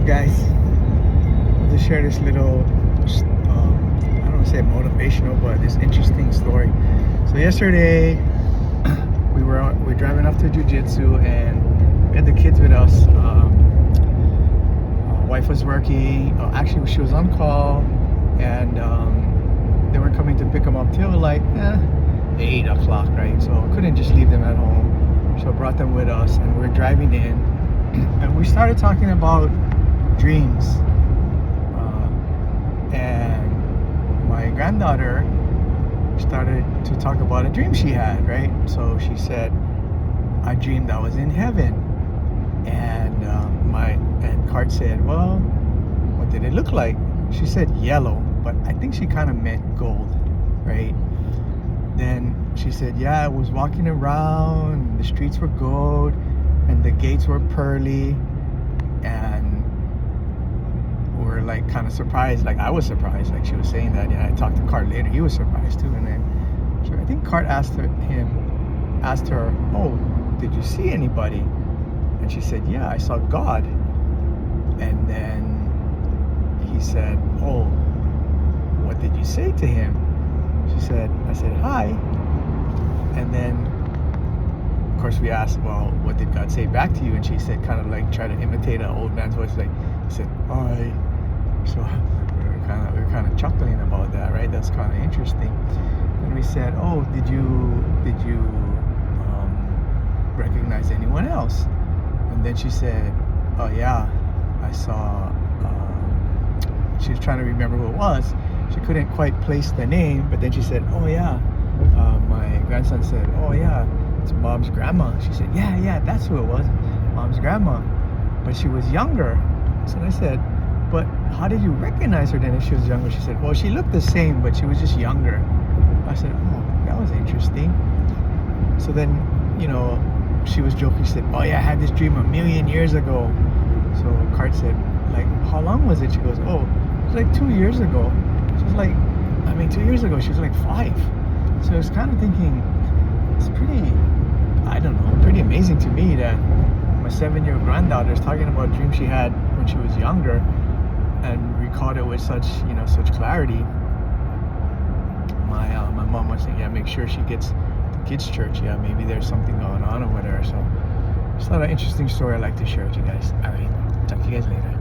guys? I'll just share this little, I don't want to say motivational, but this interesting story. So yesterday, we were driving off to jiu-jitsu, and we had the kids with us. Wife was working. Actually, she was on call, and they weren't coming to pick them up till like 8 o'clock, right? So couldn't just leave them at home. So I brought them with us, and we're driving in, and we started talking about dreams. And my granddaughter started to talk about a dream she had, right? So she said, I dreamed I was in heaven. And Cart said, well, what did it look like? She said yellow, but I think she kind of meant gold, right? Then she said, yeah, I was walking around, the streets were gold, and the gates were pearly, and we're like kind of surprised. Like I was surprised, like she was saying that, and I talked to Cart later, he was surprised too. And then so I think Cart asked her, oh, did you see anybody? And she said, yeah, I saw God. And then he said, oh, what did you say to him? I said, hi. And then, of course, we asked, well, what did God say back to you? And she said, kind of like, try to imitate an old man's voice, like, he said, hi. So we were kind of chuckling about that, right? That's kind of interesting. And we said, oh, did you recognize anyone else? And then she said, oh yeah, I saw, she was trying to remember who it was. She couldn't quite place the name, but then she said, oh yeah, my grandson said, oh yeah, it's Mom's grandma. She said, yeah, that's who it was, Mom's grandma. But she was younger. So I said, but how did you recognize her then if she was younger? She said, well, she looked the same, but she was just younger. I said, oh, that was interesting. So then, she was joking. She said, oh yeah, I had this dream 1,000,000 years ago. So Cart said, like, how long was it? She goes, oh, it was like 2 years ago. She was like, 2 years ago, she was like 5. So I was kind of thinking, it's pretty amazing to me that my 7-year-old granddaughter is talking about a dream she had when she was younger and recalled it with such clarity. My mom was saying, yeah, make sure she gets to kids' church. Yeah, maybe there's something going on over there. So it's not an interesting story I'd like to share with you guys. All right, talk to you guys later.